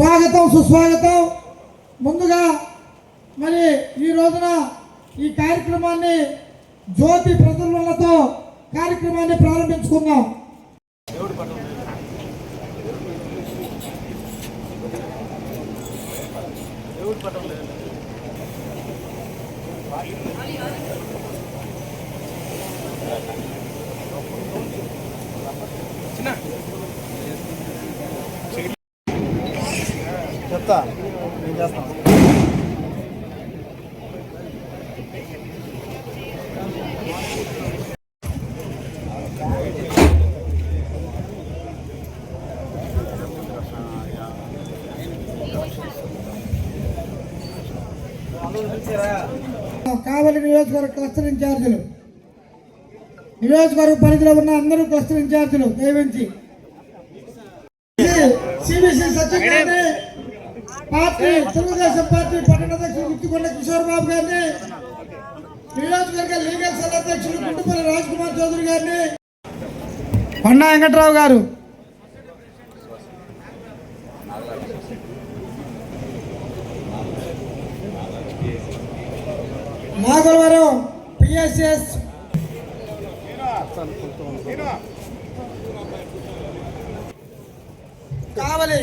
స్వాగతం సుస్వాగతం. ముందుగా మరి ఈ రోజున ఈ కార్యక్రమాన్ని జ్యోతి ప్రజ్వలనతో కార్యక్రమాన్ని ప్రారంభించుకుందాం. చెప్తా నేను చేస్తాను. కావలి నియోజకవర్గ క్లస్టర్ ఇన్ఛార్జీలు, నియోజకవర్గ పరిధిలో ఉన్న అందరూ క్లస్టర్ ఇన్ఛార్జీలు దయవించి సిబిసి సత్యగారిని, పార్టీ తెలుగుదేశం పార్టీ పట్టణ అధ్యక్షులు గుత్తికొండ కిషోర్ బాబు గారిని, నియోజకవర్గ లీగల్ సెల్ అధ్యక్షులు గుంటుపల్లి రాజ్ కుమార్ చౌదరి గారిని, కొండా వెంకట్రావు గారు, నాగలవరం పిఎస్ఎస్ కావలి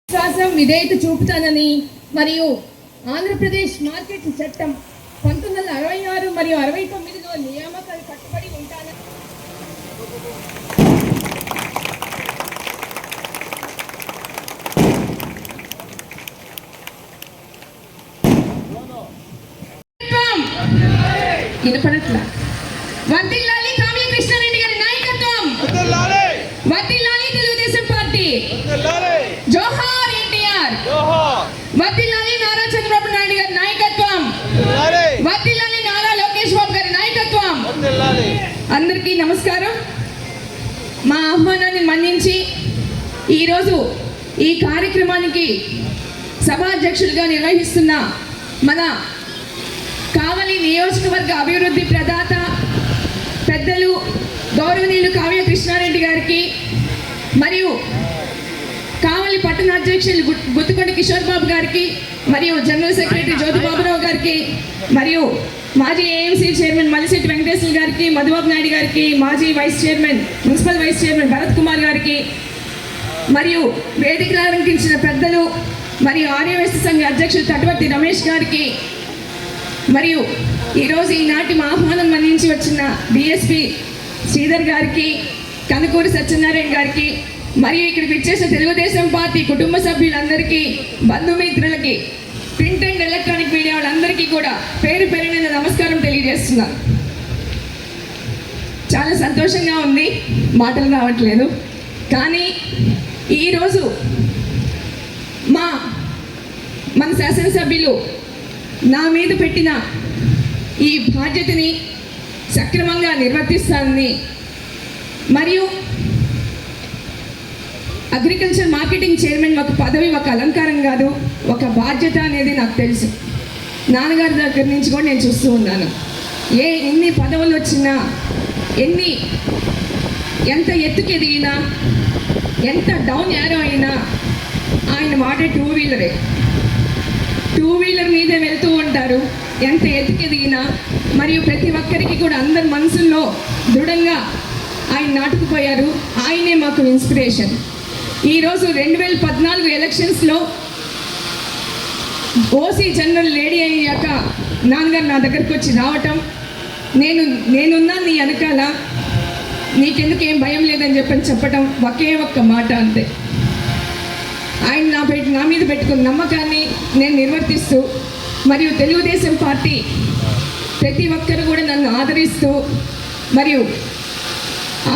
విశ్వాసం విధేయత చూపుతానని మరియు ఆంధ్రప్రదేశ్ మార్కెట్ చట్టం 1966 మరియు 69లో నియామకాలు కట్టుబడి ఉంటానని వినపడట్లా. వర్ధిల్లాలి కావ్య కృష్ణారెడ్డి గారి నాయకత్వం, వర్ధిల్లాలి తెలుగుదేశం పార్టీ, జోహార్ ఎన్టీఆర్, వర్ధిల్లాలి నారా చంద్రబాబు నాయుడు గారి నాయకత్వం, వర్ధిల్లాలి నారా లోకేష్ బాబు గారి నాయకత్వం. అందరికీ నమస్కారం. మా ఆహ్వానాన్ని మన్నించి ఈరోజు ఈ కార్యక్రమానికి సభాధ్యక్షులుగా నిర్వహిస్తున్న మన కావలి నియోజకవర్గ అభివృద్ధి ప్రదాత పెద్దలు గౌరవనీయులు కావ్య కృష్ణారెడ్డి గారికి, మరియు కావలి పట్టణ అధ్యక్షులు గుత్తికొండ కిషోర్ బాబు గారికి, మరియు జనరల్ సెక్రటరీ జ్యోతి బాబురావు గారికి, మరియు మాజీ ఏఎంసీ చైర్మన్ మల్లిశెట్టి వెంకటేశ్వర గారికి, మధుబాబు నాయుడు గారికి, మాజీ vice chairman municipal vice chairman Bharat Kumar గారికి, మరియు వేదికలు అలంకరించిన పెద్దలు మరియు ఆర్యవేస్త సంఘ అధ్యక్షులు తటవర్తి రమేష్ గారికి, మరియు ఈరోజు ఈనాటి మా ఆహ్వానం మన్నించి వచ్చిన డిఎస్పి శ్రీధర్ గారికి, కందుకూరి సత్యనారాయణ గారికి, మరియు ఇక్కడికి వచ్చేసిన తెలుగుదేశం పార్టీ కుటుంబ సభ్యులందరికీ, బంధుమిత్రులకి, ప్రింట్ అండ్ ఎలక్ట్రానిక్ మీడియా వాళ్ళందరికీ కూడా పేరు పేరున నమస్కారం తెలియజేస్తున్నాను. చాలా సంతోషంగా ఉంది, మాటలు రావట్లేదు. కానీ ఈరోజు మన శాసనసభ్యులు నా మీద పెట్టిన ఈ బాధ్యతని సక్రమంగా నిర్వర్తిస్తానని, మరియు అగ్రికల్చర్ మార్కెటింగ్ చైర్మన్ ఒక పదవి, ఒక అలంకారం కాదు, ఒక బాధ్యత అనేది నాకు తెలుసు. నాన్నగారి దగ్గర నుంచి కూడా నేను చూస్తూ ఉన్నాను. ఎన్ని పదవులు వచ్చినా, ఎంత ఎత్తుకు ఎదిగినా, ఎంత డౌన్ యారో అయినా ఆయన వాడే టూ వీలర్ మీదే వెళ్తూ ఉంటారు. ఎంత ఎదిగినా, మరియు ప్రతి ఒక్కరికి కూడా అందరి మనసుల్లో దృఢంగా ఆయన నాటుకుపోయారు. ఆయనే మాకు ఇన్స్పిరేషన్. ఈరోజు 2014 ఎలక్షన్స్లో ఓసీ జనరల్ లేడీ అయ్యాక నాన్నగారు నా దగ్గరకు వచ్చి రావటం, నేనున్నా నీ వెనకాల, నీకెందుకు ఏం భయం లేదని చెప్పటం, ఒకే ఒక్క మాట అంతే. ఆయన నా మీద పెట్టుకున్న నమ్మకాన్ని నేను నిర్వర్తిస్తూ, మరియు తెలుగుదేశం పార్టీ ప్రతి ఒక్కరు కూడా నన్ను ఆదరిస్తూ, మరియు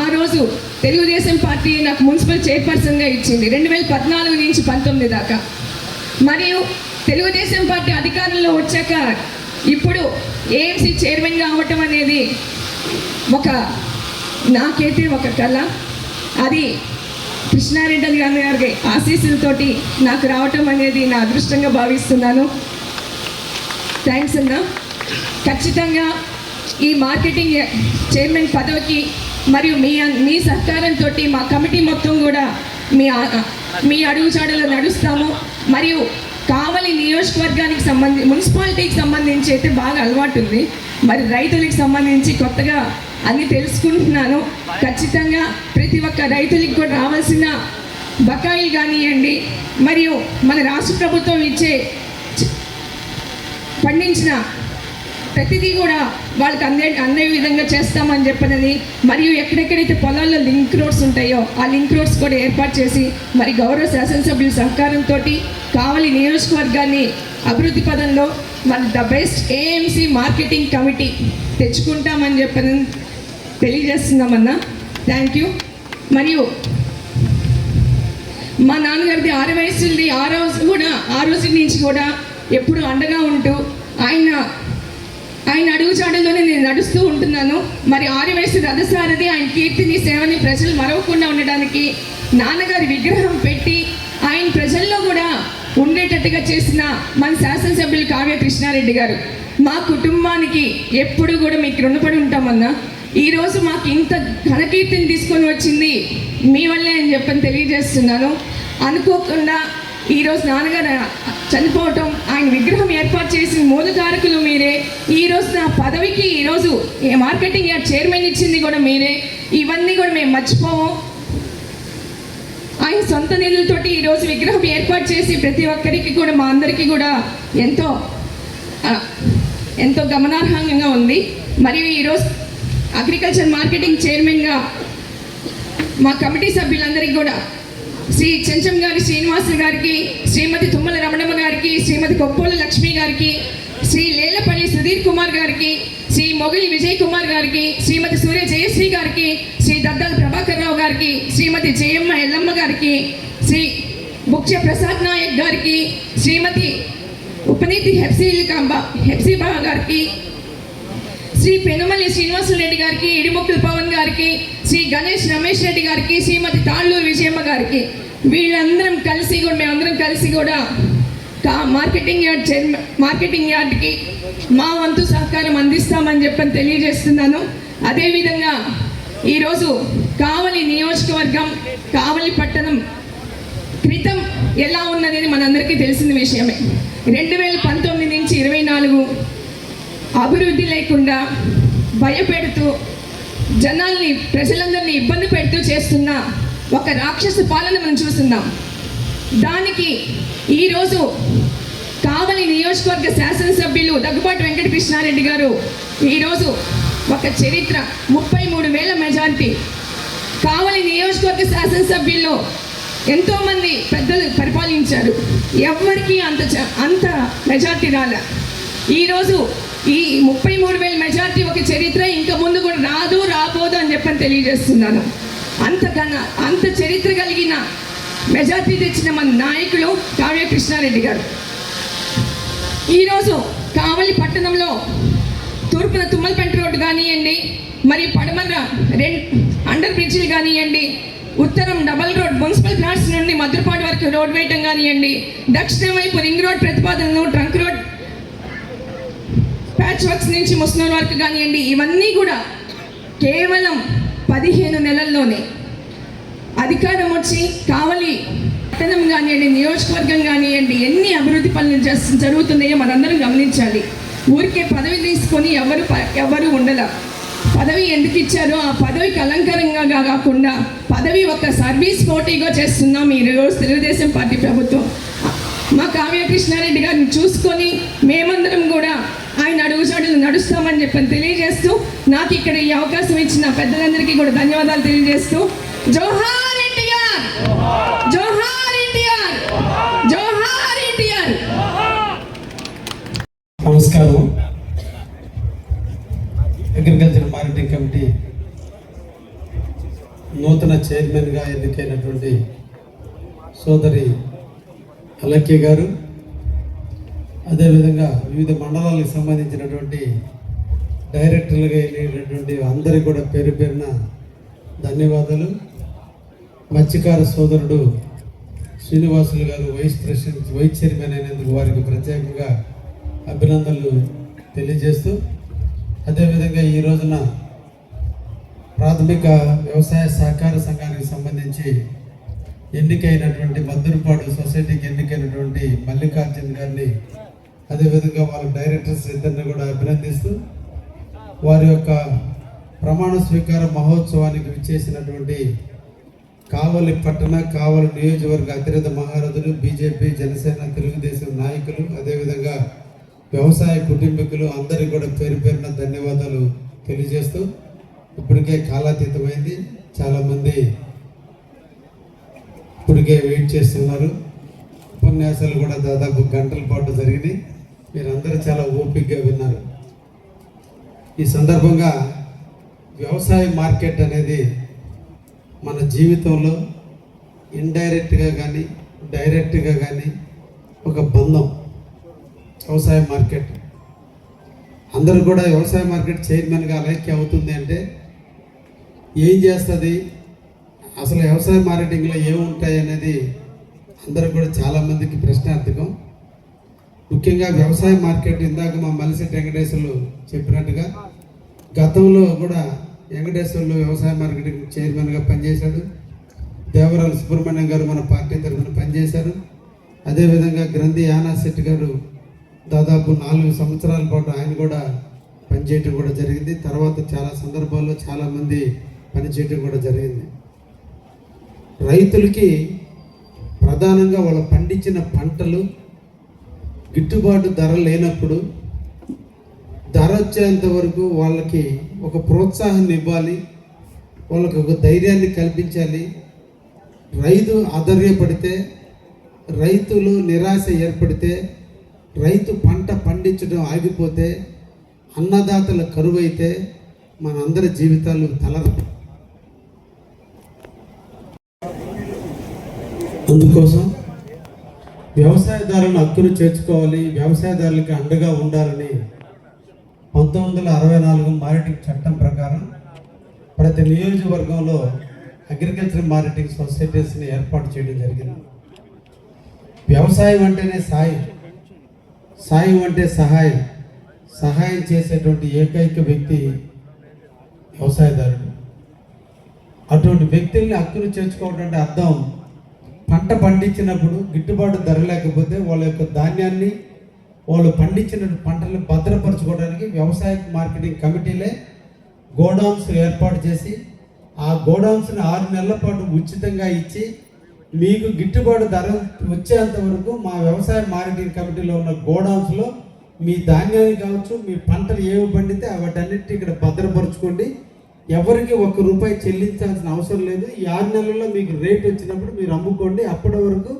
ఆ రోజు తెలుగుదేశం పార్టీ నాకు మున్సిపల్ చైర్పర్సన్గా ఇచ్చింది 2014 నుంచి 19 దాకా. మరియు తెలుగుదేశం పార్టీ అధికారంలో వచ్చాక ఇప్పుడు ఏఎంసీ చైర్మన్గా అవ్వటం అనేది నాకైతే ఒక కళ. అది కృష్ణారెడ్డి గారి ఆశీస్సులతోటి నాకు రావటం అనేది నా అదృష్టంగా భావిస్తున్నాను. థ్యాంక్స్ అన్న. ఖచ్చితంగా ఈ మార్కెటింగ్ చైర్మన్ పదవికి మరియు మీ సహకారంతో మా కమిటీ మొత్తం కూడా మీ అడుగుజాడలో నడుస్తాము. మరియు కావలి నియోజకవర్గానికి మున్సిపాలిటీకి సంబంధించి అయితే బాగా అలవాటు ఉంది. మరి రైతులకు సంబంధించి కొత్తగా అన్ని తెలుసుకుంటున్నాను. ఖచ్చితంగా ప్రతి ఒక్క రైతులకు కూడా రావాల్సిన బకాయిలు కానివ్వండి, మరియు మన రాష్ట్ర ప్రభుత్వం పండించిన ప్రతిదీ కూడా వాళ్ళకి అందే విధంగా చేస్తామని చెప్పనని, మరియు ఎక్కడెక్కడైతే పొలాల్లో లింక్ రోడ్స్ ఉంటాయో ఆ లింక్ రోడ్స్ కూడా ఏర్పాటు చేసి మరి గౌరవ శాసనసభ్యుల సహకారంతో కావలి నియోజకవర్గాన్ని అభివృద్ధి పదంలో మన the best AMC marketing committee తెచ్చుకుంటామని చెప్పని తెలియజేస్తున్నామన్నా. Thank you. మరియు మా నాన్నగారిది 6 వయసుది ఆ రోజు నుంచి కూడా ఎప్పుడు అండగా ఉంటూ ఆయన అడుగుచాడల్లోనే నేను నడుస్తూ ఉంటున్నాను. మరి 6 వయసు రథసారథి ఆయన కీర్తిని సేవని ప్రజలు మరవకుండా ఉండడానికి నాన్నగారి విగ్రహం పెట్టి ఆయన ప్రజల్లో కూడా ఉండేటట్టుగా చేసిన మన శాసనసభ్యులు కావ్య కృష్ణారెడ్డి గారు మా కుటుంబానికి ఎప్పుడు కూడా మీకు రుణపడి ఉంటామన్నా. ఈరోజు మాకు ఇంత ఘనకీర్తిని తీసుకొని వచ్చింది మీ వల్లే అని చెప్పని తెలియజేస్తున్నాను. అనుకోకుండా ఈరోజు నాన్నగారు చనిపోవటం, ఆయన విగ్రహం ఏర్పాటు చేసిన మూలకారకులు మీరే. ఈరోజు నా పదవికి ఈరోజు మార్కెటింగ్ యార్డ్ చైర్మన్ ఇచ్చింది కూడా మీరే. ఇవన్నీ కూడా మేము మర్చిపోము. ఆయన సొంత నిధులతోటి ఈరోజు విగ్రహం ఏర్పాటు చేసి ప్రతి ఒక్కరికి కూడా మా అందరికీ కూడా ఎంతో గమనార్హంగా ఉంది. మరియు ఈరోజు అగ్రికల్చర్ మార్కెటింగ్ చైర్మన్గా మా కమిటీ సభ్యులందరికీ కూడా శ్రీ చెంచం గారి శ్రీనివాసులు గారికి, శ్రీమతి తుమ్మల రమణమ్మ గారికి, శ్రీమతి కొప్పోల లక్ష్మి గారికి, శ్రీ లేలపల్లి సుధీర్ కుమార్ గారికి, శ్రీ మొగలి విజయ్ కుమార్ గారికి, శ్రీమతి సూర్య జయశ్రీ గారికి, శ్రీ దద్దాల ప్రభాకర్ రావు గారికి, శ్రీమతి జయమ్మ ఎల్లమ్మ గారికి, శ్రీ బుక్ష ప్రసాద్ నాయక్ గారికి, శ్రీమతి ఉపనీతి హెప్సీబా గారికి, శ్రీ పెనుమల్లి శ్రీనివాసరెడ్డి గారికి, ఇడిముక్కుల పవన్ గారికి, శ్రీ గణేష్ రమేష్ రెడ్డి గారికి, శ్రీమతి తాళ్ళూరు విజయమ్మ గారికి, వీళ్ళందరం కలిసి కూడా మేమందరం కలిసి కూడా మార్కెటింగ్ యార్డ్కి మా వంతు సహకారం అందిస్తామని చెప్పని తెలియజేస్తున్నాను. అదేవిధంగా ఈరోజు కావలి నియోజకవర్గం, కావలి పట్టణం క్రితం ఎలా ఉన్నది మనందరికీ తెలిసిన విషయమే. 2019 నుంచి 24 అభివృద్ధి లేకుండా భయపెడుతూ ప్రజలందరినీ ఇబ్బంది పెడుతూ చేస్తున్న ఒక రాక్షస పాలన మనం చూస్తున్నాం. దానికి ఈరోజు కావలి నియోజకవర్గ శాసనసభ్యులు దగ్గుబాటి వెంకటకృష్ణారెడ్డి గారు ఈరోజు ఒక చరిత్ర 33,000 మెజారిటీ. కావలి నియోజకవర్గ శాసనసభ్యుల్లో ఎంతోమంది పెద్దలు పరిపాలించారు, ఎవరికి అంత మెజారిటీ రాలే. ఈరోజు ఈ 33,000 మెజార్టీ ఒక చరిత్ర, ఇంకా ముందు కూడా రాబోదు అని చెప్పని తెలియజేస్తున్నాను. అంత చరిత్ర కలిగిన మెజార్టీ తెచ్చిన మన నాయకులు కావ్య కృష్ణారెడ్డి గారు. ఈరోజు కావలి పట్టణంలో తూర్పున తుమ్మలపేట రోడ్డు కానివ్వండి, మరి పడమర అండర్ బ్రిడ్జిలు కానివ్వండి, ఉత్తరం డబల్ రోడ్ మున్సిపల్ ప్లాట్స్ నుండి మధురపాడు వరకు రోడ్ వేయటం కానివ్వండి, దక్షిణం వైపు రింగ్ రోడ్ ప్రతిపాదనలు, ట్రంక్ రోడ్ ప్యాచ్ వర్క్స్ నుంచి ముస్నూరు వరకు కానివ్వండి, ఇవన్నీ కూడా కేవలం 15 నెలల్లోనే అధికారం వచ్చి కావలి పట్టణం కానివ్వండి, నియోజకవర్గం కానివ్వండి, ఎన్ని అభివృద్ధి పనులు జరుగుతున్నాయో మనందరం గమనించాలి. ఊరికే పదవి తీసుకొని ఎవరు ఉండల. పదవి ఎందుకు ఇచ్చారో ఆ పదవికి అలంకారంగా కాకుండా పదవి ఒక సర్వీస్ పోటీగా చేస్తున్నాం ఈరోజు తెలుగుదేశం పార్టీ ప్రభుత్వం. మా కావ్య కృష్ణారెడ్డి గారిని చూసుకొని మేమందరం కూడా ఆయన అడుగుజాడలు నడుస్తామని చెప్పని తెలియజేస్తూ, నాకు ఇక్కడ ఈ అవకాశం ఇచ్చిన పెద్దలందరికీ కూడా ధన్యవాదాలు తెలియజేస్తూ, జోహార్ ఎన్టీఆర్, జోహార్ ఎన్టీఆర్, జోహార్ ఎన్టీఆర్. నమస్కారం. అగ్రికల్చర్ మార్కెటింగ్ కమిటీ నూతన చైర్మన్గా ఎన్నికైనటువంటి సోదరి అలక్య గారు, అదేవిధంగా వివిధ మండలాలకు సంబంధించినటువంటి డైరెక్టర్లుగా ఎన్నికైనటువంటి అందరికీ కూడా పేరు పేరున ధన్యవాదాలు. మత్స్యకార సోదరుడు శ్రీనివాసులు గారు వైస్ చైర్మన్ అయినందుకు వారికి ప్రత్యేకంగా అభినందనలు తెలియజేస్తూ, అదేవిధంగా ఈ రోజున ప్రాథమిక వ్యవసాయ సహకార సంఘానికి సంబంధించి ఎన్నికైనటువంటి మద్దూరుపాడు సొసైటీకి ఎన్నికైనటువంటి మల్లికార్జున్ గారిని, అదేవిధంగా వాళ్ళ డైరెక్టర్స్ ఇద్దరిని కూడా అభినందిస్తూ వారి యొక్క ప్రమాణ స్వీకార మహోత్సవానికి విచ్చేసినటువంటి కావలి పట్టణ, కావలి నియోజకవర్గ అతిరథ మహారథులు, బీజేపీ, జనసేన, తెలుగుదేశం నాయకులు, అదేవిధంగా వ్యవసాయ కుటుంబీకులు అందరికీ కూడా పేరు పేరున ధన్యవాదాలు తెలియజేస్తూ, ఇప్పటికే కాలాతీతమైంది, చాలామంది ఇప్పటికే వెయిట్ చేస్తున్నారు. ఉపన్యాసాలు కూడా దాదాపు గంటల పాటు జరిగినాయి. మీరందరూ చాలా ఓపికగా విన్నారు. ఈ సందర్భంగా వ్యవసాయ మార్కెట్ అనేది మన జీవితంలో ఇండైరెక్ట్గా కానీ డైరెక్ట్గా కానీ ఒక బంధం. వ్యవసాయ మార్కెట్ అందరూ కూడా వ్యవసాయ మార్కెట్ చైర్మన్గా అలైక్య అవుతుంది అంటే ఏం చేస్తుంది, అసలు వ్యవసాయ మార్కెటింగ్లో ఏముంటాయి అనేది అందరూ కూడా చాలామందికి ప్రశ్నార్థకం. ముఖ్యంగా వ్యవసాయ మార్కెట్ ఇందాక మా మలిశెట్టి వెంకటేశ్వర్లు చెప్పినట్టుగా గతంలో కూడా వెంకటేశ్వర్లు వ్యవసాయ మార్కెటింగ్ చైర్మన్గా పనిచేశాడు. దేవరాల సుబ్రహ్మణ్యం గారు మన పార్టీ తరఫున పనిచేశారు. అదేవిధంగా గ్రంథి యానా శెట్టి గారు దాదాపు 4 సంవత్సరాల పాటు ఆయన కూడా పనిచేయటం కూడా జరిగింది. తర్వాత చాలా సందర్భాల్లో చాలామంది పనిచేయటం కూడా జరిగింది. రైతులకి ప్రధానంగా వాళ్ళు పండించిన పంటలు గిట్టుబాటు ధర లేనప్పుడు ధర వచ్చేంత వరకు వాళ్ళకి ఒక ప్రోత్సాహాన్ని ఇవ్వాలి, వాళ్ళకి ఒక ధైర్యాన్ని కల్పించాలి. రైతు ఆధైర్యపడితే, రైతులు నిరాశ ఏర్పడితే, రైతు పంట పండించడం ఆగిపోతే, అన్నదాతల కరువైతే మనందరి జీవితాలు అందుకోసం వ్యవసాయదారులను హక్కును చేర్చుకోవాలి, వ్యవసాయదారులకి అండగా ఉండాలని 1964 మార్కెటింగ్ చట్టం ప్రకారం ప్రతి నియోజకవర్గంలో అగ్రికల్చర్ మార్కెటింగ్ సొసైటీస్ని ఏర్పాటు చేయడం జరిగింది. వ్యవసాయం అంటేనే సాయం, సాయం అంటే సహాయం, సహాయం చేసేటువంటి ఏకైక వ్యక్తి వ్యవసాయదారుడు. అటువంటి వ్యక్తుల్ని హక్కును చేర్చుకోవడం అంటే అర్థం, పంట పండించినప్పుడు గిట్టుబాటు ధర లేకపోతే వాళ్ళ యొక్క ధాన్యాన్ని, వాళ్ళు పండించిన పంటలను భద్రపరచుకోవడానికి వ్యవసాయ మార్కెటింగ్ కమిటీలే గోడౌన్స్ ఏర్పాటు చేసి ఆ గోడౌన్స్ని 6 నెలల పాటు ఉచితంగా ఇచ్చి మీకు గిట్టుబాటు ధర వచ్చేంత వరకు మా వ్యవసాయ మార్కెటింగ్ కమిటీలో ఉన్న గోడౌన్స్లో మీ ధాన్యాన్ని కావచ్చు, మీ పంటలు ఏవి పండితే వాటన్నిటిని ఇక్కడ భద్రపరచుకోండి, ఎవరికి ₹1 చెల్లించాల్సిన అవసరం లేదు. ఈ 6 నెలల్లో మీకు రేట్ వచ్చినప్పుడు మీరు అమ్ముకోండి, అప్పటి వరకు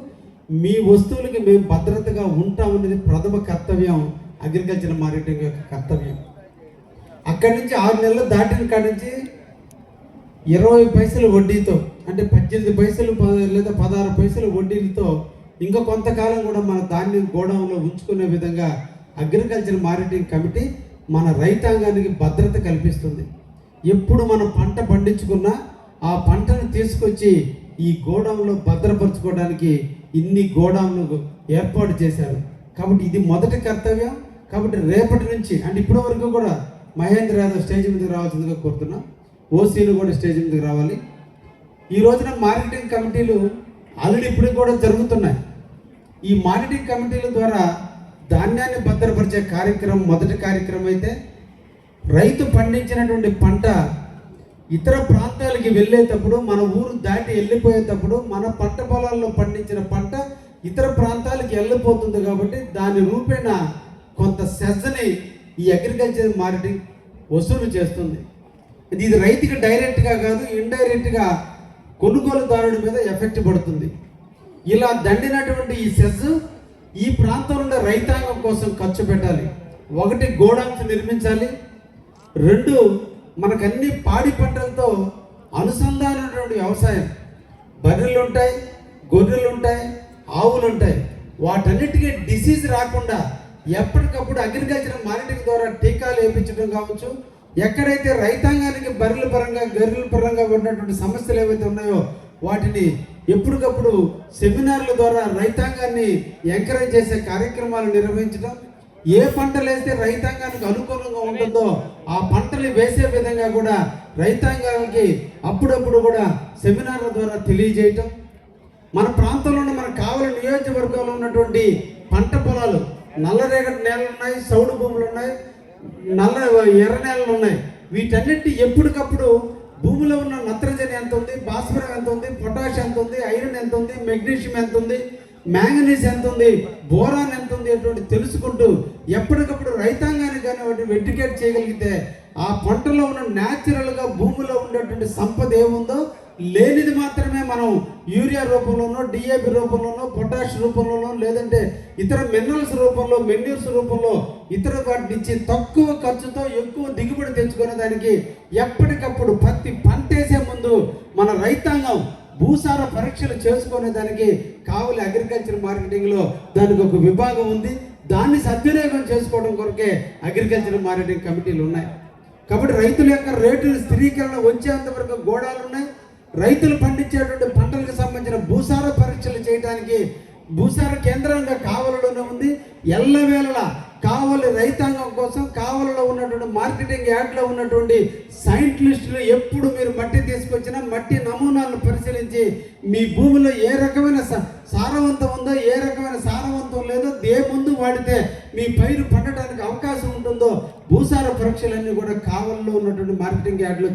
మీ వస్తువులకి మేము భద్రతగా ఉంటామనేది ప్రథమ కర్తవ్యం, అగ్రికల్చర్ మార్కెటింగ్ యొక్క కర్తవ్యం. అక్కడి నుంచి 6 నెలలు దాటిన కాడి నుంచి 20 పైసలు వడ్డీతో, అంటే 18 పైసలు లేదా 16 పైసలు వడ్డీలతో ఇంకా కొంతకాలం కూడా మన ధాన్యం గోడౌన్లో ఉంచుకునే విధంగా అగ్రికల్చర్ మార్కెటింగ్ కమిటీ మన రైతాంగానికి భద్రత కల్పిస్తుంది. ఎప్పుడు మనం పంట పండించుకున్నా ఆ పంటను తీసుకొచ్చి ఈ గోడౌన్లో భద్రపరచుకోవడానికి ఇన్ని గోడౌన్లు ఏర్పాటు చేశారు. కాబట్టి ఇది మొదటి కర్తవ్యం. కాబట్టి రేపటి నుంచి, అంటే ఇప్పటి వరకు కూడా మహేంద్ర యాదవ్ స్టేజ్ మీదకి రావాల్సిందిగా కోరుతున్నాం, ఓసీలు కూడా స్టేజ్ మీదకి రావాలి. ఈ రోజున మార్కెటింగ్ కమిటీలు ఆల్రెడీ ఇప్పటికి కూడా జరుగుతున్నాయి. ఈ మార్కెటింగ్ కమిటీల ద్వారా ధాన్యాన్ని భద్రపరిచే కార్యక్రమం మొదటి కార్యక్రమం అయితే, రైతు పండించినటువంటి పంట ఇతర ప్రాంతాలకి వెళ్ళేటప్పుడు, మన ఊరు దాటి వెళ్ళిపోయేటప్పుడు మన పంట పొలాల్లో పండించిన పంట ఇతర ప్రాంతాలకు వెళ్ళిపోతుంది. కాబట్టి దాని రూపేణ కొంత సెస్ని ఈ అగ్రికల్చర్ మార్కెటింగ్ వసూలు చేస్తుంది. ఇది రైతుకి డైరెక్ట్గా కాదు, ఇండైరెక్ట్గా కొనుగోలుదారుడి మీద ఎఫెక్ట్ పడుతుంది. ఇలా దండినటువంటి ఈ సెస్ ఈ ప్రాంతంలో ఉన్న రైతాంగం కోసం ఖర్చు పెట్టాలి. 1 గోడౌన్స్ నిర్మించాలి, 2 మనకన్ని పాడి పంటలతో అనుసంధానమైనటువంటి వ్యవసాయం, బర్రెలు ఉంటాయి, గొర్రెలు ఉంటాయి, ఆవులు ఉంటాయి, వాటన్నిటికీ డిసీజ్ రాకుండా ఎప్పటికప్పుడు అగ్రికల్చర్ మార్కెటింగ్ ద్వారా టీకాలు వేయించడం కావచ్చు, ఎక్కడైతే రైతాంగానికి బర్రెల పరంగా గొర్రెల పరంగా ఉన్నటువంటి సమస్యలు ఏవైతే ఉన్నాయో వాటిని ఎప్పటికప్పుడు సెమినార్ల ద్వారా రైతాంగాన్ని ఎంకరేజ్ చేసే కార్యక్రమాలు నిర్వహించడం, ఏ పంటలు వేస్తే రైతాంగానికి అనుకూలంగా ఉంటుందో ఆ పంటలు వేసే విధంగా కూడా రైతాంగానికి అప్పుడప్పుడు కూడా సెమినార్ల ద్వారా తెలియజేయటం, మన ప్రాంతంలో ఉన్న మన కావలి నియోజకవర్గంలో ఉన్నటువంటి పంట పొలాలు నల్లరేగడి నేలలు ఉన్నాయి, సౌడు భూములు ఉన్నాయి, ఎర్ర నేలలు ఉన్నాయి. వీటన్నిటి ఎప్పటికప్పుడు భూమిలో ఉన్న నత్రజని ఎంత ఉంది, భాస్వరం ఎంత ఉంది, పొటాష్ ఎంత ఉంది, ఐరన్ ఎంత ఉంది, మెగ్నీషియం ఎంత ఉంది, మ్యాంగనీస్ ఎంత ఉంది, బోరాన్ ఎంత ఉంది అటువంటి తెలుసుకుంటూ ఎప్పటికప్పుడు రైతాంగాన్ని కానీ వాటిని వెటికేట్ చేయగలిగితే ఆ పంటలో ఉన్న న్యాచురల్గా భూమిలో ఉండేటువంటి సంపద ఏముందో లేనిది మాత్రమే మనం యూరియా రూపంలోనో, డిఏపి రూపంలోనో, పొటాష్ రూపంలోనో, లేదంటే ఇతర మినరల్స్ రూపంలో, మెన్యూర్స్ రూపంలో ఇతర వాటిని ఇచ్చి తక్కువ ఖర్చుతో ఎక్కువ దిగుబడి తెచ్చుకునే దానికి ఎప్పటికప్పుడు ప్రతి పంట వేసే ముందు మన రైతాంగం భూసార పరీక్షలు చేసుకునే దానికి కావలి అగ్రికల్చర్ మార్కెటింగ్లో దానికి ఒక విభాగం ఉంది. దాన్ని సద్వినియోగం చేసుకోవడం కొరకే అగ్రికల్చర్ మార్కెటింగ్ కమిటీలు ఉన్నాయి. కాబట్టి రైతుల యొక్క రేటుల స్థిరీకరణ వచ్చేంత వరకు గోడాలు ఉన్నాయి. రైతులు పండించేటువంటి పంటలకు సంబంధించిన భూసార పరీక్షలు చేయడానికి భూసార కేంద్రంగా కావలిలోనే ఉంది. ఎల్లవేళలా కావలి రైతాంగం కోసం కావలిలో ఉన్నటువంటి మార్కెటింగ్ యార్డ్లో ఉన్నటువంటి సైంటిస్టులు ఎప్పుడు మీరు మట్టి తీసుకొచ్చినా మట్టి నమూనాలను పరిశీలించి మీ భూమిలో ఏ రకమైన సారవంతం ఉందో, ఏ రకమైన సారవంతం లేదో, ఏ మందు వాడితే మీ పైరు పండటానికి అవకాశం ఉంటుందో భూసార పరీక్షలన్నీ కూడా కావలిలో ఉన్నటువంటి మార్కెటింగ్ యార్డ్లో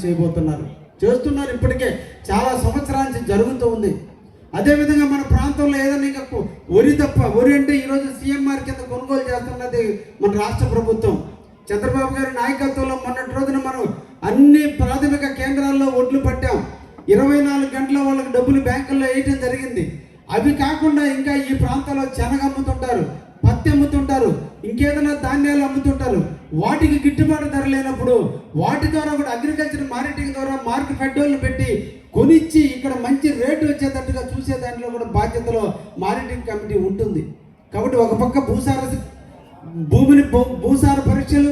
చేస్తున్నారు. ఇప్పటికే చాలా సంవత్సరాల నుంచి జరుగుతూ ఉంది. అదేవిధంగా మన ప్రాంతంలో ఏదైనా ఇంకా వరి అంటే ఈరోజు సీఎంఆర్ కింద కొనుగోలు చేస్తున్నది మన రాష్ట్ర ప్రభుత్వం. చంద్రబాబు గారి నాయకత్వంలో మొన్నటి రోజున మనం అన్ని ప్రాథమిక కేంద్రాల్లో ఒడ్లు పట్టాం. 24 గంటల వాళ్ళకి డబ్బులు బ్యాంకుల్లో వేయటం జరిగింది. అవి కాకుండా ఇంకా ఈ ప్రాంతంలో శనగ అమ్ముతుంటారు, పత్తి అమ్ముతుంటారు, ఇంకేదైనా ధాన్యాలు అమ్ముతుంటారు. వాటికి గిట్టుబాటు ధర లేనప్పుడు వాటి ద్వారా కూడా అగ్రికల్చర్ మార్కెటింగ్ ద్వారా మార్కెట్ ఫెడ్రోల్ని పెట్టి కొనిచ్చి ఇక్కడ మంచి రేటు వచ్చేటట్టుగా చూసే దాంట్లో కూడా బాధ్యతలో మార్కెటింగ్ కమిటీ ఉంటుంది. కాబట్టి ఒక పక్క భూసార పరీక్షలు,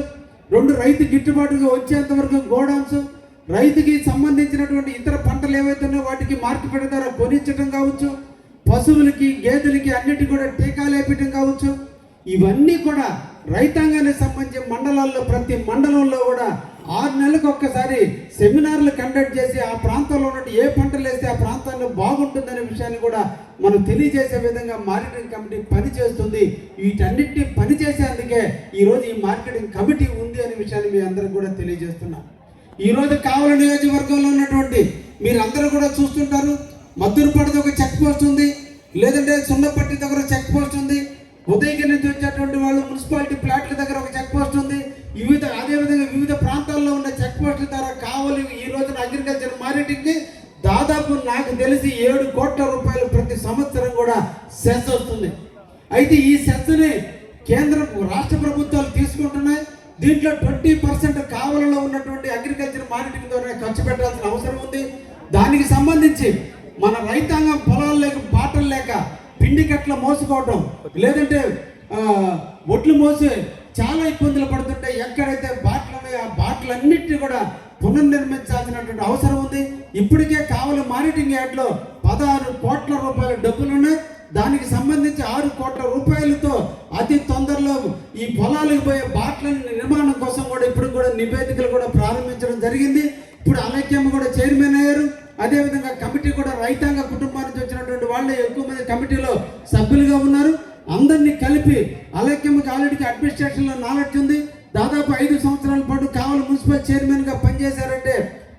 2 రైతు గిట్టుబాటుగా వచ్చేంత వరకు గోడౌన్స్, రైతుకి సంబంధించినటువంటి ఇతర పంటలు ఏవైతున్నాయో వాటికి మార్కెట్ ద్వారా కొనిచ్చడం కావచ్చు, పశువులకి గేదెలకి అన్నిటి కూడా టీకాలు వేయటం కావచ్చు. ఇవన్నీ కూడా రైతాంగానికి సంబంధించి మండలాల్లో ప్రతి మండలంలో కూడా 6 నెలలకు ఒక్కసారి సెమినార్లు కండక్ట్ చేసి ఆ ప్రాంతంలో ఉన్న ఏ పంటలు వేస్తే ఆ ప్రాంతాల్లో బాగుంటుందనే విషయాన్ని కూడా మనం తెలియజేసే విధంగా మార్కెటింగ్ కమిటీ పనిచేస్తుంది. వీటన్నిటిని పనిచేసేందుకే ఈరోజు ఈ మార్కెటింగ్ కమిటీ ఉంది అనే విషయాన్ని మీ అందరికి కూడా తెలియజేస్తున్నాం. ఈరోజు కావలి నియోజకవర్గంలో ఉన్నటువంటి మీరందరూ కూడా చూస్తుంటారు. మద్దూరుపాడుతో ఒక చెక్ పోస్ట్ ఉంది, లేదంటే సున్నపట్టి దగ్గర చెక్ పోస్ట్ ఉంది, ఉదయగిరి నుంచి వచ్చేటువంటి వాళ్ళు మున్సిపాలిటీ ప్లాట్ల దగ్గర ఒక చెక్ పోస్ట్ ఉంది. అదేవిధంగా వివిధ ప్రాంతాల్లో ఉన్న చెక్ పోస్టుల ద్వారా కావలి ఈ రోజున అగ్రికల్చర్ మార్కెటింగ్కి దాదాపు నాకు తెలిసి 7 కోట్ల రూపాయలు ప్రతి సంవత్సరం కూడా సెస్ వస్తుంది. అయితే ఈ సెస్ని రాష్ట్ర ప్రభుత్వాలు తీసుకుంటున్నాయి. దీంట్లో 20% కావలిలో ఉన్నటువంటి అగ్రికల్చర్ మార్కెటింగ్ ద్వారా ఖర్చు పెట్టాల్సిన అవసరం ఉంది. దానికి సంబంధించి మన రైతాంగం పొలాలు లేక బాటలు లేక పిండి కట్ల మోసుకోవటం, లేదంటే ఒట్లు మోసి చాలా ఇబ్బందులు పడుతుంటే ఎక్కడైతే బాటలు ఉన్నాయో ఆ బాటలన్నింటినీ కూడా పునర్నిర్మించాల్సినటువంటి అవసరం ఉంది. ఇప్పటికే కావలి మార్కెటింగ్ యార్డ్లో 16 కోట్ల రూపాయల డబ్బులు ఉన్నాయి. దానికి సంబంధించి 6 కోట్ల రూపాయలతో అతి తొందరలో ఈ పొలాలకు పోయే బాటల నిర్మాణం కోసం కూడా ఇప్పుడు కూడా నివేదికలు కూడా ప్రారంభించడం జరిగింది. ఇప్పుడు అలైక్యమ్మ కూడా చైర్మన్ అయ్యారు. అదేవిధంగా కమిటీ కూడా రైతాంగ కుటుంబాల నుంచి వచ్చినటువంటి వాళ్ళే ఎక్కువ మంది కమిటీలో సభ్యులుగా ఉన్నారు. అందరినీ కలిపి అలైక్యమ్మకి ఆల్రెడీ అడ్మినిస్ట్రేషన్లో నాలెడ్జ్ ఉంది. దాదాపు 5 సంవత్సరాల పాటు కావలి మున్సిపల్ చైర్మన్గా పనిచేశారంటే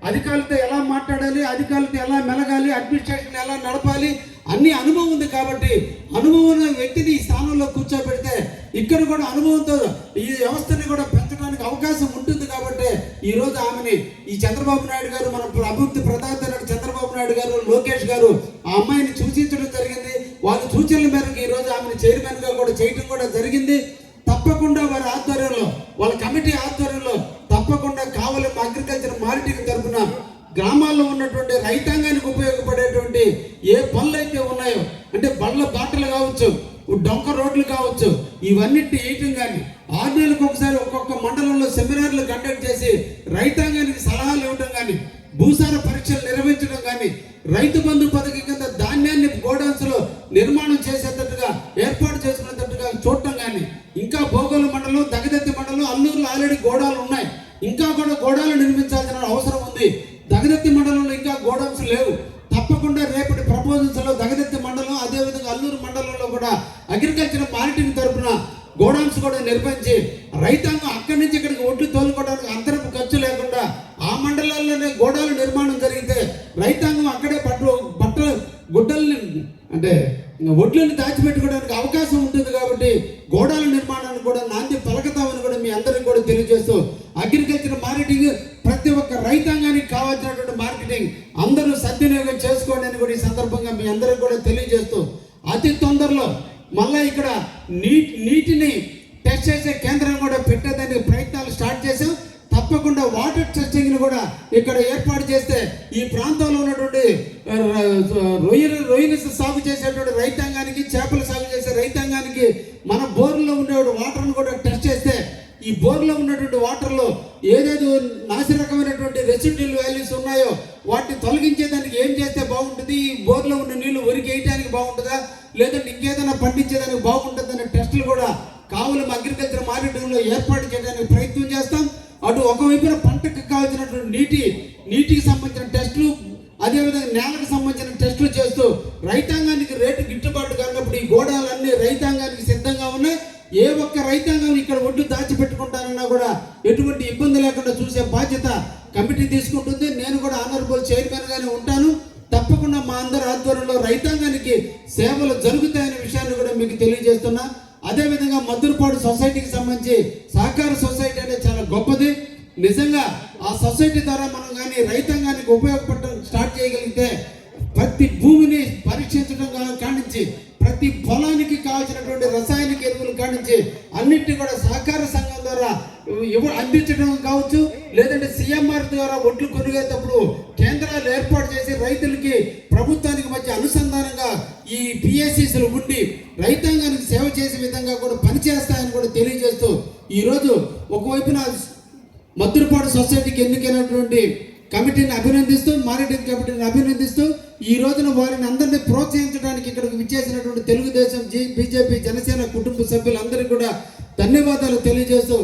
అధికారులతో ఎలా మాట్లాడాలి, అధికారులతో ఎలా మెలగాలి, అడ్మినిస్ట్రేషన్ ఎలా నడపాలి అన్ని అనుభవం ఉంది. కాబట్టి అనుభవం ఉన్న వ్యక్తిని ఈ స్థానంలో కూర్చోబెడితే ఇక్కడ కూడా అనుభవంతో ఈ వ్యవస్థని కూడా పెంచడానికి అవకాశం ఉంటుంది. కాబట్టి ఈరోజు ఆమెని ఈ చంద్రబాబు నాయుడు గారు, మన అభివృద్ధి ప్రదాత చంద్రబాబు నాయుడు గారు, లోకేష్ గారు ఆ అమ్మాయిని సూచించడం జరిగింది. వాళ్ళ సూచనల మేరకు ఈరోజు ఆమెను చైర్మన్గా కూడా చేయడం కూడా జరిగింది. తప్పకుండా వారి ఆధ్వర్యంలో, వాళ్ళ కమిటీ ఆధ్వర్యంలో తప్పకుండా కావలి అగ్రికల్చర్ మార్కెటింగ్ తరఫున గ్రామాల్లో ఉన్నటువంటి రైతాంగానికి ఉపయోగపడేటువంటి ఏ పనులు అయితే ఉన్నాయో, అంటే బళ్ళ బాటలు కావచ్చు, డొంక రోడ్లు కావచ్చు, ఇవన్నిటిని వేయటం కానీ 6 నెలలకు ఒకసారి ఒక్కొక్క మండలంలో సెమినార్లు కండక్ట్ చేసి రైతాంగానికి సలహాలు ఇవ్వడం కానీ, భూసార పరీక్షలు నిర్వహించడం కానీ, రైతు బంధు పథకం కింద ధాన్యాన్ని గోడౌన్స్లో నిర్మాణం చేసేటట్టుగా ఏర్పాటు చేసుకునేటట్టుగా చూడటం కానీ, ఇంకా భోగోలు మండలం, దగదత్తి మండలం, అల్లూరులో ఆల్రెడీ గోడాలు ఉన్నాయి. ఇంకా కూడా గోడాలు నిర్మించాల్సిన అవసరం ఉంది. దగదత్తి మండలంలో ఇంకా గోడౌన్స్ లేవు. తప్పకుండా రేపటి ప్రపోజల్స్లో దగదెత్తి మండలం అదేవిధంగా అల్లూరు మండలంలో కూడా అగ్రికల్చర్ మార్కెటింగ్ తరఫున గోడౌన్స్ కూడా నిర్మించి రైతాంగం అక్కడి నుంచి ఇక్కడికి ఒడ్లు తోలుకోవడానికి అంతరపు ఖర్చు లేకుండా ఆ మండలాల్లోనే గోడాల నిర్మాణం జరిగితే రైతాంగం అక్కడే బట్టలు గుడ్డల్ని అంటే ఒడ్లను దాచిపెట్టుకోవడానికి అవకాశం ఉంటుంది. కాబట్టి గోడాల నిర్మాణాన్ని కూడా నాంది పలకతామని కూడా మీ అందరికీ కూడా తెలియజేస్తూ అగ్రికల్చర్ మార్కెటింగ్ ప్రతి ఒక్క రైతాంగానికి కావాల్సినటువంటి మార్కెటింగ్ అందరూ సద్వినియోగం చేసుకోండి అని కూడా ఈ సందర్భంగా మీ అందరికీ కూడా తెలియజేస్తూ అతి తొందరలో మళ్ళీ ఇక్కడ నీటిని టెస్ట్ చేసే కేంద్రం కూడా పెట్టేదానికి ప్రయత్నాలు స్టార్ట్ చేసాం. తప్పకుండా వాటర్ టెస్టింగ్ని కూడా ఇక్కడ ఏర్పాటు చేస్తే ఈ ప్రాంతంలో ఉన్నటువంటి రొయ్యలు సాగు చేసేటువంటి రైతాంగానికి, చేపలు సాగు చేసే రైతాంగానికి మన బోర్లో ఉండే వాటర్ను కూడా టెస్ట్ చేస్తే ఈ బోర్లో ఉన్నటువంటి వాటర్లో ఏదేదో నాసిరకమైనటువంటి రెసిడ్యూల్ వాల్యూస్ ఉన్నాయో వాటిని తొలగించేదానికి ఏం చేస్తే బాగుంటుంది, ఈ బోర్లో ఉన్న నీళ్లు ఒరికి వేయడానికి బాగుంటుందా లేదంటే ఇంకేదైనా పండించేదానికి బాగుంటుందనే టెస్టులు కూడా కావులం అగ్రికల్చర్ మార్కెటింగ్లో ఏర్పాటు చేయడానికి ప్రయత్నం చేస్తాం. అటు ఒకవైపున పంటకు కావాల్సినటువంటి నీటికి సంబంధించిన టెస్టులు, అదేవిధంగా నేలకు సంబంధించిన టెస్టులు చేస్తూ రైతాంగానికి రేటు గిట్టుబాటు కానప్పుడు ఈ గోడాలన్నీ రైతాంగానికి సిద్ధంగా ఉన్నాయి. ఏ ఒక్క రైతాంగం ఇక్కడ ఒడ్డు దాచిపెట్టుకుంటానన్నా కూడా ఎటువంటి ఇబ్బంది లేకుండా చూసే బాధ్యత కమిటీ తీసుకుంటుంది. నేను కూడా ఆనరబుల్ చైర్మన్ గానే ఉంటాను. తప్పకుండా మా అందరి ఆధ్వర్యంలో రైతాంగానికి సేవలు జరుగుతాయనే విషయాన్ని కూడా మీకు తెలియజేస్తున్నా. అదేవిధంగా మద్దులపాడు సొసైటీకి సంబంధించి సహకార సొసైటీ అనేది చాలా గొప్పది. నిజంగా ఆ సొసైటీ ద్వారా మనం కానీ రైతాంగానికి ఉపయోగపడడం స్టార్ట్ చేయగలిగితే ప్రతి భూమిని పరీక్షించడం కానించి ప్రతి పొలానికి కావాల్సినటువంటి రసాయనిక ఎరువులు కానించి అన్నింటినీ కూడా సహకార సంఘం ద్వారా అందించడం కావచ్చు, లేదంటే సిఎంఆర్ ద్వారా ఒడ్లు కొనుగోలేటప్పుడు కేంద్రాలు ఏర్పాటు చేసి రైతులకి ప్రభుత్వానికి మధ్య అనుసంధానంగా ఈ పిఎస్సిస్లు ఉండి రైతాంగానికి సేవ చేసే విధంగా కూడా పనిచేస్తాయని కూడా తెలియజేస్తూ ఈరోజు ఒకవైపున మద్దులపాడు సొసైటీకి ఎన్నికైనటువంటి కమిటీని అభినందిస్తూ, మార్కెటింగ్ కమిటీని అభినందిస్తూ ఈ రోజున వారిని అందరినీ ప్రోత్సహించడానికి ఇక్కడికి విచ్చేసినటువంటి తెలుగుదేశం, బీజేపీ, జనసేన కుటుంబ సభ్యులందరికీ కూడా ధన్యవాదాలు తెలియజేస్తూ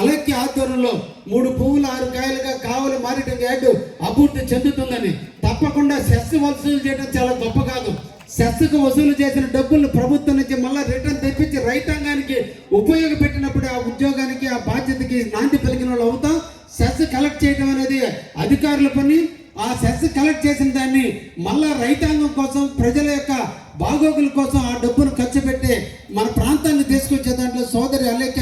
అలక్కి ఆధ్వర్యంలో 3 పువ్వులు 6 కాయలుగా కావలి మార్కెటింగ్ యార్డు అభివృద్ధి చెందుతుందని, తప్పకుండా సెస్ వసూలు చేయడం చాలా గొప్ప కాదు, సెస్కు వసూలు చేసిన డబ్బులను ప్రభుత్వం నుంచి మళ్ళీ రిటర్న్ తెప్పించి రైతాంగానికి ఉపయోగపెట్టినప్పుడు ఆ ఉద్యోగానికి ఆ బాధ్యతకి నాంది పలికిన వాళ్ళు అవుతాం. సెస్ కలెక్ట్ చేయడం అనేది అధికారుల పని. ఆ సెస్ కలెక్ట్ చేసిన దాన్ని మళ్ళా రైతాంగం కోసం, ప్రజల యొక్క బాగోగుల కోసం ఆ డబ్బును ఖర్చు పెట్టి మన ప్రాంతాన్ని తీసుకొచ్చే దాంట్లో సోదరి అలేక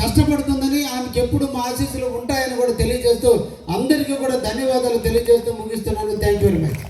కష్టపడుతుందని, ఆమెకి ఎప్పుడు మా ఆశీస్సులు ఉంటాయని కూడా తెలియజేస్తూ అందరికీ కూడా ధన్యవాదాలు తెలియజేస్తూ ముగిస్తున్నాను. Thank you very much.